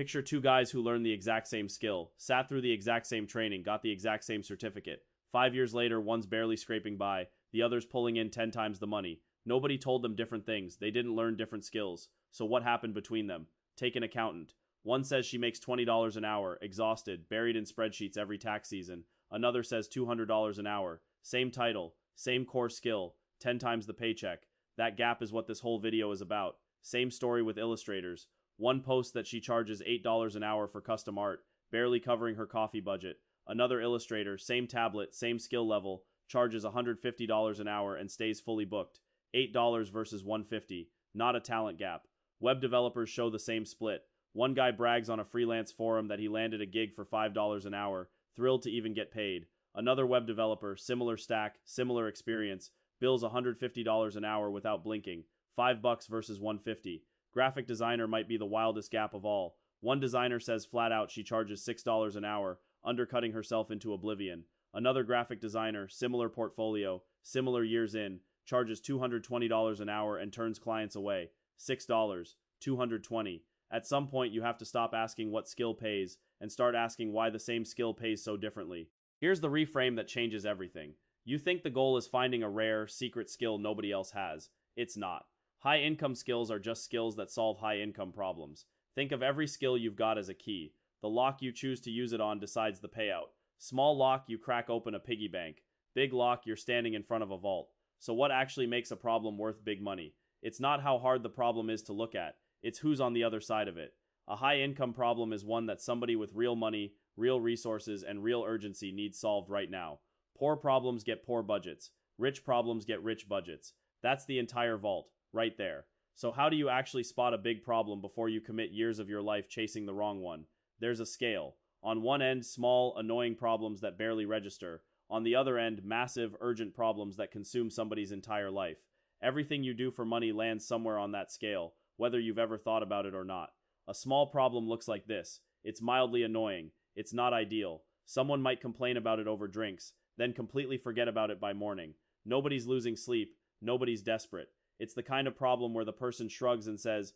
Picture two guys who learned the exact same skill, sat through the exact same training, got the exact same certificate. 5 years later, one's barely scraping by, the other's pulling in 10 times the money. Nobody told them different things. They didn't learn different skills. So what happened between them? Take an accountant. One says she makes $20 an hour, exhausted, buried in spreadsheets every tax season. Another says $200 an hour. Same title, same core skill, 10 times the paycheck. That gap is what this whole video is about. Same story with illustrators. One posts that she charges $8 an hour for custom art, barely covering her coffee budget. Another illustrator, same tablet, same skill level, charges $150 an hour and stays fully booked. $8 versus $150. Not a talent gap. Web developers show the same split. One guy brags on a freelance forum that he landed a gig for $5 an hour, thrilled to even get paid. Another web developer, similar stack, similar experience, bills $150 an hour without blinking. $5 versus $150. Graphic designer might be the wildest gap of all. One designer says flat out she charges $6 an hour, undercutting herself into oblivion. Another graphic designer, similar portfolio, similar years in, charges $220 an hour and turns clients away. $6, $220. At some point, you have to stop asking what skill pays and start asking why the same skill pays so differently. Here's the reframe that changes everything. You think the goal is finding a rare, secret skill nobody else has. It's not. High-income skills are just skills that solve high-income problems. Think of every skill you've got as a key. The lock you choose to use it on decides the payout. Small lock, you crack open a piggy bank. Big lock, you're standing in front of a vault. So what actually makes a problem worth big money? It's not how hard the problem is to look at. It's who's on the other side of it. A high-income problem is one that somebody with real money, real resources, and real urgency needs solved right now. Poor problems get poor budgets. Rich problems get rich budgets. That's the entire vault, right there. So how do you actually spot a big problem before you commit years of your life chasing the wrong one? There's a scale. On one end, small, annoying problems that barely register. On the other end, massive, urgent problems that consume somebody's entire life. Everything you do for money lands somewhere on that scale, whether you've ever thought about it or not. A small problem looks like this. It's mildly annoying. It's not ideal. Someone might complain about it over drinks, then completely forget about it by morning. Nobody's losing sleep. Nobody's desperate. It's the kind of problem where the person shrugs and says,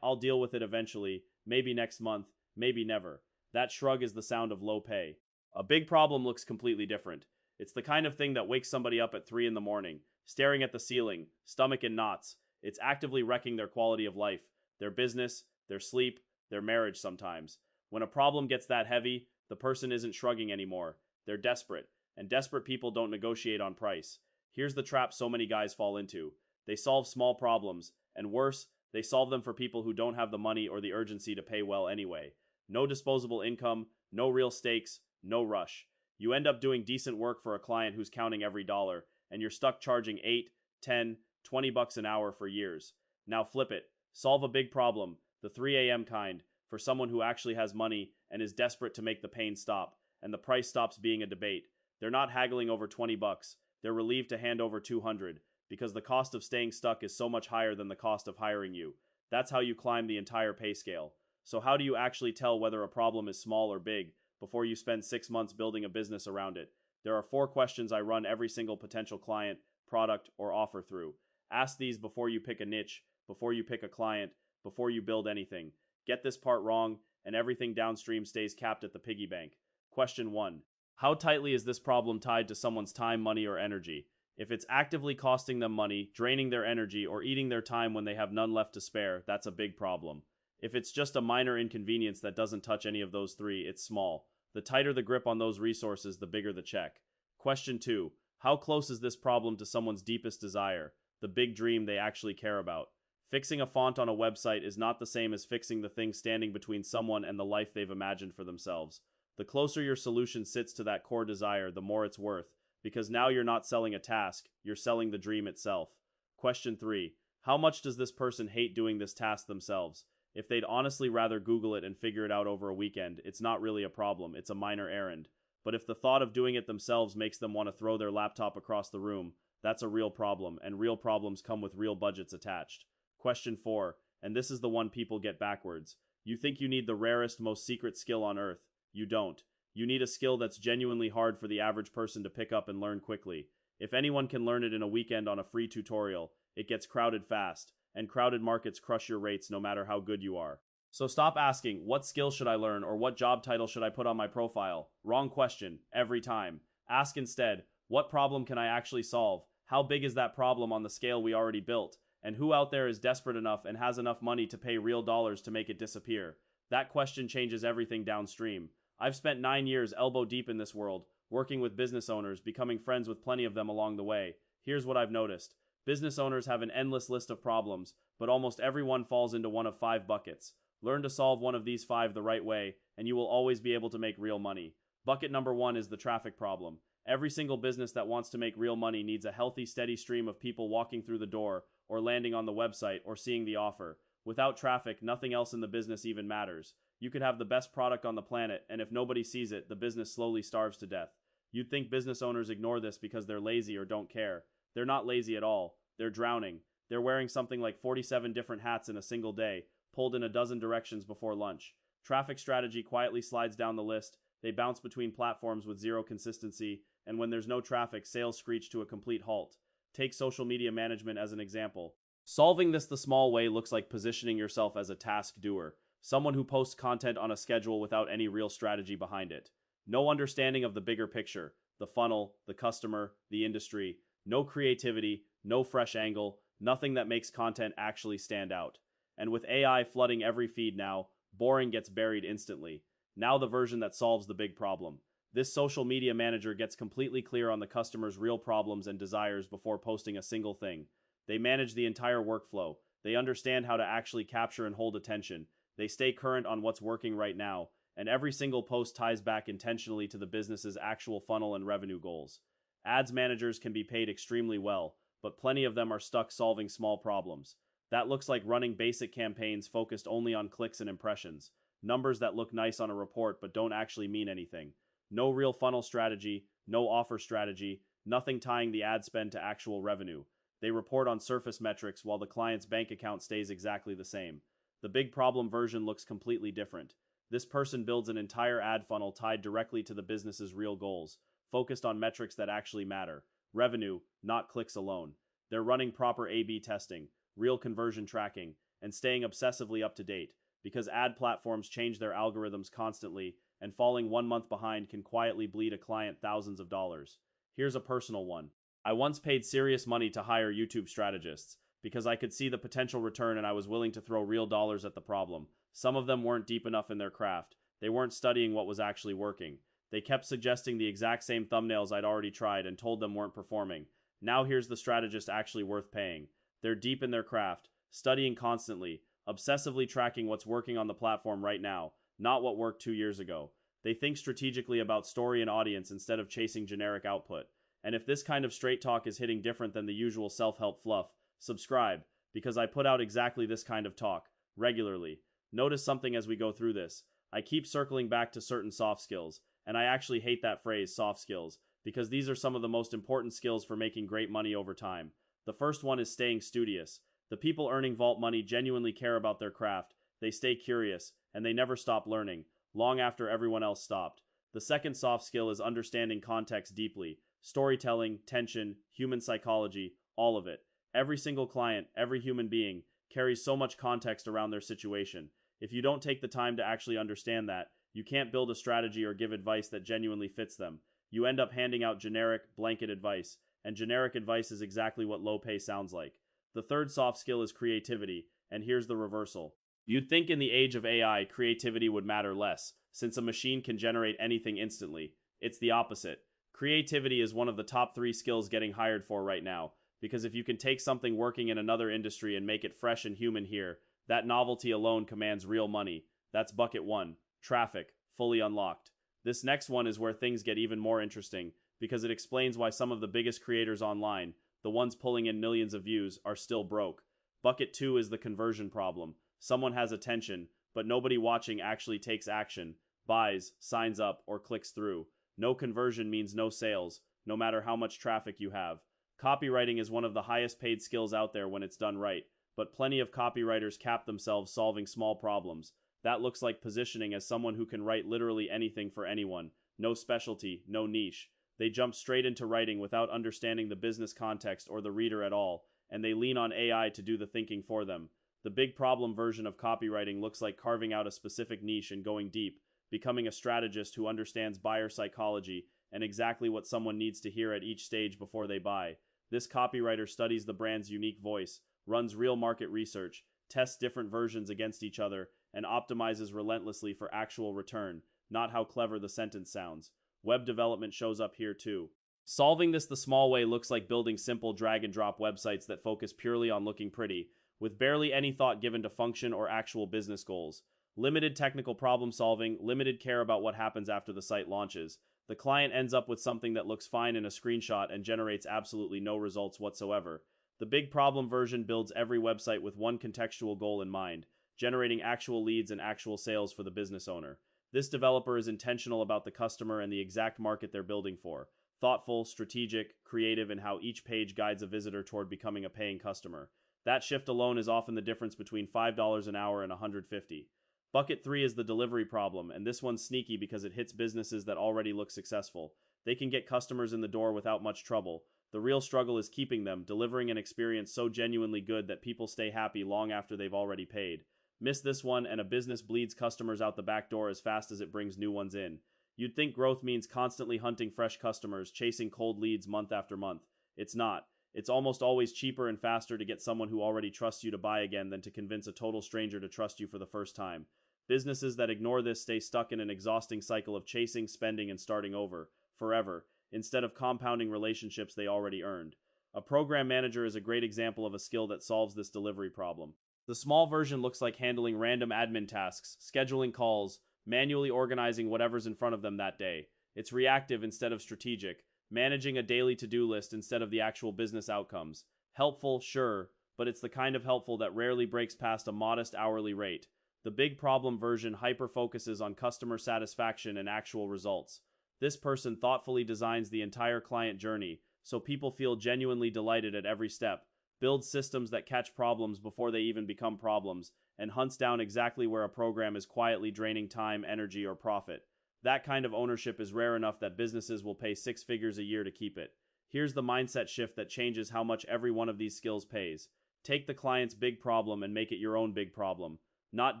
I'll deal with it eventually, maybe next month, maybe never. That shrug is the sound of low pay. A big problem looks completely different. It's the kind of thing that wakes somebody up at 3 in the morning, staring at the ceiling, stomach in knots. It's actively wrecking their quality of life, their business, their sleep, their marriage sometimes. When a problem gets that heavy, the person isn't shrugging anymore. They're desperate, and desperate people don't negotiate on price. Here's the trap so many guys fall into. They solve small problems, and worse, they solve them for people who don't have the money or the urgency to pay well anyway. No disposable income, no real stakes, no rush. You end up doing decent work for a client who's counting every dollar, and you're stuck charging 8, 10, 20 bucks an hour for years. Now flip it. Solve a big problem, the 3 a.m. kind, for someone who actually has money and is desperate to make the pain stop, and the price stops being a debate. They're not haggling over 20 bucks. They're relieved to hand over 200, because the cost of staying stuck is so much higher than the cost of hiring you. That's how you climb the entire pay scale. So how do you actually tell whether a problem is small or big before you spend 6 months building a business around it? There are 4 questions I run every single potential client, product, or offer through. Ask these before you pick a niche, before you pick a client, before you build anything. Get this part wrong, and everything downstream stays capped at the piggy bank. Question 1. How tightly is this problem tied to someone's time, money, or energy? If it's actively costing them money, draining their energy, or eating their time when they have none left to spare, that's a big problem. If it's just a minor inconvenience that doesn't touch any of those 3, it's small. The tighter the grip on those resources, the bigger the check. Question 2. How close is this problem to someone's deepest desire, the big dream they actually care about? Fixing a font on a website is not the same as fixing the thing standing between someone and the life they've imagined for themselves. The closer your solution sits to that core desire, the more it's worth, because now you're not selling a task, you're selling the dream itself. Question 3. How much does this person hate doing this task themselves? If they'd honestly rather Google it and figure it out over a weekend, it's not really a problem, it's a minor errand. But if the thought of doing it themselves makes them want to throw their laptop across the room, that's a real problem, and real problems come with real budgets attached. Question 4, and this is the one people get backwards. You think you need the rarest, most secret skill on earth. You don't. You need a skill that's genuinely hard for the average person to pick up and learn quickly. If anyone can learn it in a weekend on a free tutorial, it gets crowded fast, and crowded markets crush your rates no matter how good you are. So stop asking, what skill should I learn or what job title should I put on my profile? Wrong question, every time. Ask instead, what problem can I actually solve? How big is that problem on the scale we already built? And who out there is desperate enough and has enough money to pay real dollars to make it disappear? That question changes everything downstream. I've spent 9 years elbow deep in this world, working with business owners, becoming friends with plenty of them along the way. Here's what I've noticed. Business owners have an endless list of problems, but almost everyone falls into one of 5 buckets. Learn to solve one of these 5 the right way, and you will always be able to make real money. Bucket number 1 is the traffic problem. Every single business that wants to make real money needs a healthy, steady stream of people walking through the door, or landing on the website, or seeing the offer. Without traffic, nothing else in the business even matters. You could have the best product on the planet, and if nobody sees it, the business slowly starves to death. You'd think business owners ignore this because they're lazy or don't care. They're not lazy at all. They're drowning. They're wearing something like 47 different hats in a single day, pulled in a dozen directions before lunch. Traffic strategy quietly slides down the list. They bounce between platforms with zero consistency, and when there's no traffic, sales screech to a complete halt. Take social media management as an example. Solving this the small way looks like positioning yourself as a task doer, someone who posts content on a schedule without any real strategy behind it. No understanding of the bigger picture, the funnel, the customer, the industry. No creativity, no fresh angle, nothing that makes content actually stand out. And with AI flooding every feed now, boring gets buried instantly. Now the version that solves the big problem. This social media manager gets completely clear on the customer's real problems and desires before posting a single thing. They manage the entire workflow. They understand how to actually capture and hold attention. They stay current on what's working right now, and every single post ties back intentionally to the business's actual funnel and revenue goals. Ads managers can be paid extremely well, but plenty of them are stuck solving small problems. That looks like running basic campaigns focused only on clicks and impressions, numbers that look nice on a report but don't actually mean anything. No real funnel strategy, no offer strategy, nothing tying the ad spend to actual revenue. They report on surface metrics while the client's bank account stays exactly the same. The big problem version looks completely different. This person builds an entire ad funnel tied directly to the business's real goals, focused on metrics that actually matter. Revenue, not clicks alone. They're running proper A/B testing, real conversion tracking, and staying obsessively up to date, because ad platforms change their algorithms constantly, and falling 1 month behind can quietly bleed a client thousands of dollars. Here's a personal one. I once paid serious money to hire YouTube strategists, because I could see the potential return and I was willing to throw real dollars at the problem. Some of them weren't deep enough in their craft. They weren't studying what was actually working. They kept suggesting the exact same thumbnails I'd already tried and told them weren't performing. Now here's the strategist actually worth paying. They're deep in their craft, studying constantly, obsessively tracking what's working on the platform right now, not what worked 2 years ago. They think strategically about story and audience instead of chasing generic output. And if this kind of straight talk is hitting different than the usual self-help fluff, subscribe, because I put out exactly this kind of talk, regularly. Notice something as we go through this. I keep circling back to certain soft skills, and I actually hate that phrase, soft skills, because these are some of the most important skills for making great money over time. The first one is staying studious. The people earning vault money genuinely care about their craft, they stay curious, and they never stop learning, long after everyone else stopped. The second soft skill is understanding context deeply. Storytelling, tension, human psychology, all of it. Every single client, every human being, carries so much context around their situation. If you don't take the time to actually understand that, you can't build a strategy or give advice that genuinely fits them. You end up handing out generic, blanket advice, and generic advice is exactly what low pay sounds like. The third soft skill is creativity, and here's the reversal. You'd think in the age of AI, creativity would matter less, since a machine can generate anything instantly. It's the opposite. Creativity is one of the top 3 skills getting hired for right now, because if you can take something working in another industry and make it fresh and human here, that novelty alone commands real money. That's bucket 1, traffic, fully unlocked. This next one is where things get even more interesting, because it explains why some of the biggest creators online, the ones pulling in millions of views, are still broke. Bucket 2 is the conversion problem. Someone has attention, but nobody watching actually takes action, buys, signs up, or clicks through. No conversion means no sales, no matter how much traffic you have. Copywriting is one of the highest paid skills out there when it's done right, but plenty of copywriters cap themselves solving small problems. That looks like positioning as someone who can write literally anything for anyone. No specialty, no niche. They jump straight into writing without understanding the business context or the reader at all, and they lean on AI to do the thinking for them. The big problem version of copywriting looks like carving out a specific niche and going deep, becoming a strategist who understands buyer psychology and exactly what someone needs to hear at each stage before they buy. This copywriter studies the brand's unique voice, runs real market research, tests different versions against each other, and optimizes relentlessly for actual return, not how clever the sentence sounds. Web development shows up here too. Solving this the small way looks like building simple drag-and-drop websites that focus purely on looking pretty, with barely any thought given to function or actual business goals. Limited technical problem solving, limited care about what happens after the site launches. The client ends up with something that looks fine in a screenshot and generates absolutely no results whatsoever. The big problem version builds every website with one contextual goal in mind, generating actual leads and actual sales for the business owner. This developer is intentional about the customer and the exact market they're building for. Thoughtful, strategic, creative in how each page guides a visitor toward becoming a paying customer. That shift alone is often the difference between $5 an hour and $150. Bucket 3 is the delivery problem, and this one's sneaky because it hits businesses that already look successful. They can get customers in the door without much trouble. The real struggle is keeping them, delivering an experience so genuinely good that people stay happy long after they've already paid. Miss this one, and a business bleeds customers out the back door as fast as it brings new ones in. You'd think growth means constantly hunting fresh customers, chasing cold leads month after month. It's not. It's almost always cheaper and faster to get someone who already trusts you to buy again than to convince a total stranger to trust you for the first time. Businesses that ignore this stay stuck in an exhausting cycle of chasing, spending, and starting over, forever, instead of compounding relationships they already earned. A program manager is a great example of a skill that solves this delivery problem. The small version looks like handling random admin tasks, scheduling calls, manually organizing whatever's in front of them that day. It's reactive instead of strategic, managing a daily to-do list instead of the actual business outcomes. Helpful, sure, but it's the kind of helpful that rarely breaks past a modest hourly rate. The big problem version hyper-focuses on customer satisfaction and actual results. This person thoughtfully designs the entire client journey, so people feel genuinely delighted at every step, builds systems that catch problems before they even become problems, and hunts down exactly where a program is quietly draining time, energy, or profit. That kind of ownership is rare enough that businesses will pay 6 figures a year to keep it. Here's the mindset shift that changes how much every one of these skills pays. Take the client's big problem and make it your own big problem. Not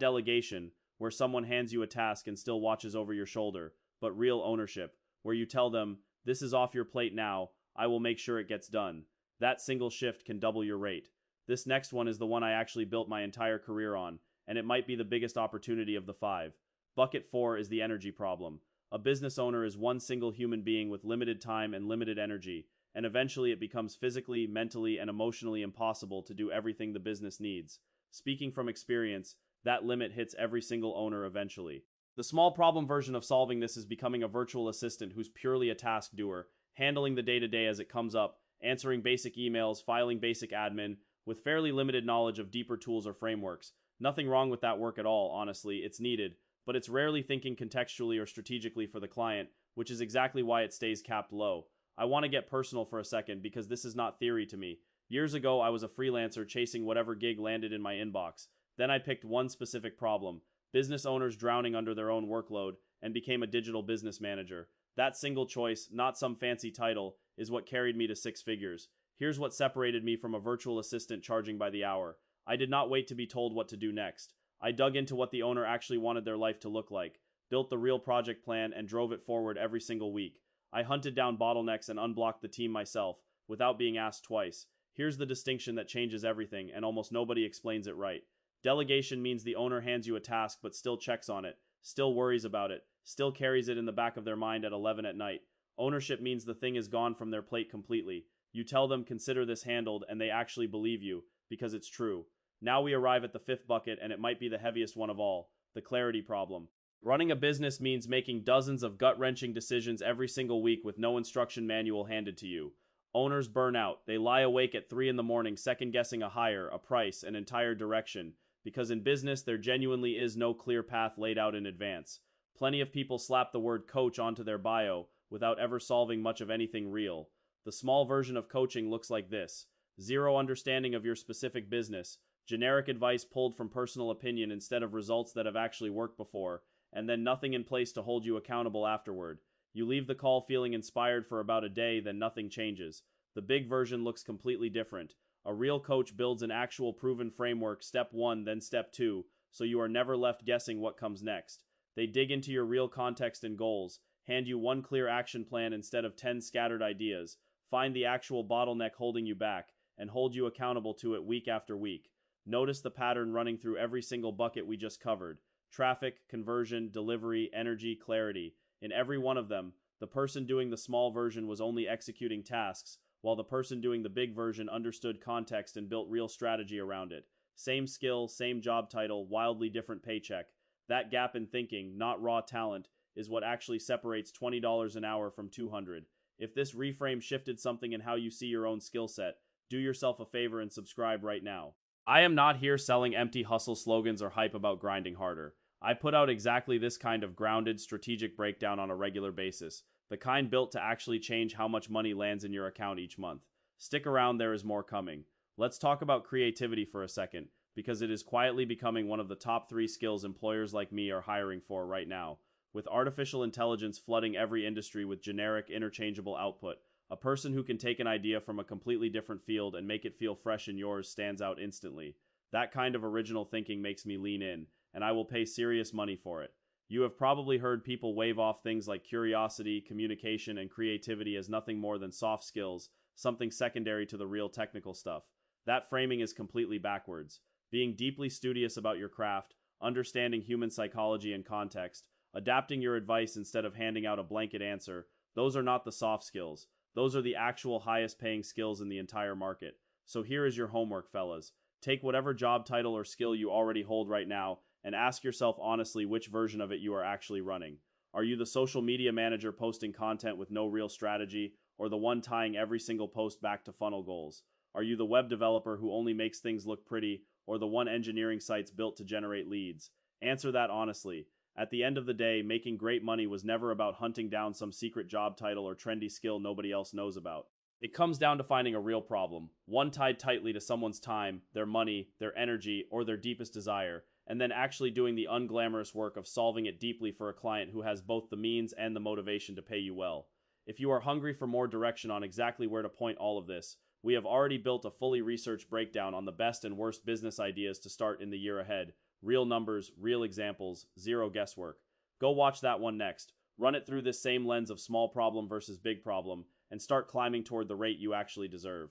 delegation, where someone hands you a task and still watches over your shoulder, but real ownership, where you tell them, "This is off your plate now, I will make sure it gets done." That single shift can double your rate. This next one is the one I actually built my entire career on, and it might be the biggest opportunity of the 5. Bucket 4 is the energy problem. A business owner is one single human being with limited time and limited energy, and eventually it becomes physically, mentally, and emotionally impossible to do everything the business needs. Speaking from experience, that limit hits every single owner eventually. The small problem version of solving this is becoming a virtual assistant who's purely a task doer, handling the day-to-day as it comes up, answering basic emails, filing basic admin, with fairly limited knowledge of deeper tools or frameworks. Nothing wrong with that work at all, honestly, it's needed, but it's rarely thinking contextually or strategically for the client, which is exactly why it stays capped low. I want to get personal for a second because this is not theory to me. Years ago, I was a freelancer chasing whatever gig landed in my inbox. Then I picked one specific problem, business owners drowning under their own workload, and became a digital business manager. That single choice, not some fancy title, is what carried me to 6 figures. Here's what separated me from a virtual assistant charging by the hour. I did not wait to be told what to do next. I dug into what the owner actually wanted their life to look like, built the real project plan, and drove it forward every single week. I hunted down bottlenecks and unblocked the team myself, without being asked twice. Here's the distinction that changes everything, and almost nobody explains it right. Delegation means the owner hands you a task but still checks on it, still worries about it, still carries it in the back of their mind at 11 at night. Ownership means the thing is gone from their plate completely. You tell them consider this handled and they actually believe you, because it's true. Now we arrive at the 5th bucket, and it might be the heaviest one of all, the clarity problem. Running a business means making dozens of gut-wrenching decisions every single week with no instruction manual handed to you. Owners burn out. They lie awake at 3 in the morning second-guessing a hire, a price, an entire direction. Because in business, there genuinely is no clear path laid out in advance. Plenty of people slap the word coach onto their bio without ever solving much of anything real. The small version of coaching looks like this: zero understanding of your specific business, generic advice pulled from personal opinion instead of results that have actually worked before, and then nothing in place to hold you accountable afterward. You leave the call feeling inspired for about a day, then nothing changes. The big version looks completely different. A real coach builds an actual proven framework, step 1, then step 2, so you are never left guessing what comes next. They dig into your real context and goals, hand you one clear action plan instead of 10 scattered ideas, find the actual bottleneck holding you back, and hold you accountable to it week after week. Notice the pattern running through every single bucket we just covered: traffic, conversion, delivery, energy, clarity. In every one of them, the person doing the small version was only executing tasks, while the person doing the big version understood context and built real strategy around it. Same skill, same job title, wildly different paycheck. That gap in thinking, not raw talent, is what actually separates $20 an hour from 200. If this reframe shifted something in how you see your own skill set, do yourself a favor and subscribe right now. I am not here selling empty hustle slogans or hype about grinding harder. I put out exactly this kind of grounded, strategic breakdown on a regular basis, the kind built to actually change how much money lands in your account each month. Stick around, there is more coming. Let's talk about creativity for a second, because it is quietly becoming one of the top 3 skills employers like me are hiring for right now. With artificial intelligence flooding every industry with generic, interchangeable output, a person who can take an idea from a completely different field and make it feel fresh in yours stands out instantly. That kind of original thinking makes me lean in, and I will pay serious money for it. You have probably heard people wave off things like curiosity, communication, and creativity as nothing more than soft skills, something secondary to the real technical stuff. That framing is completely backwards. Being deeply studious about your craft, understanding human psychology and context, adapting your advice instead of handing out a blanket answer, those are not the soft skills. Those are the actual highest paying skills in the entire market. So here is your homework, fellas. Take whatever job title or skill you already hold right now and ask yourself honestly which version of it you are actually running. Are you the social media manager posting content with no real strategy, or the one tying every single post back to funnel goals? Are you the web developer who only makes things look pretty, or the one engineering sites built to generate leads? Answer that honestly. At the end of the day, making great money was never about hunting down some secret job title or trendy skill nobody else knows about. It comes down to finding a real problem, one tied tightly to someone's time, their money, their energy, or their deepest desire, and then actually doing the unglamorous work of solving it deeply for a client who has both the means and the motivation to pay you well. If you are hungry for more direction on exactly where to point all of this, we have already built a fully researched breakdown on the best and worst business ideas to start in the year ahead. Real numbers, real examples, zero guesswork. Go watch that one next. Run it through this same lens of small problem versus big problem, and start climbing toward the rate you actually deserve.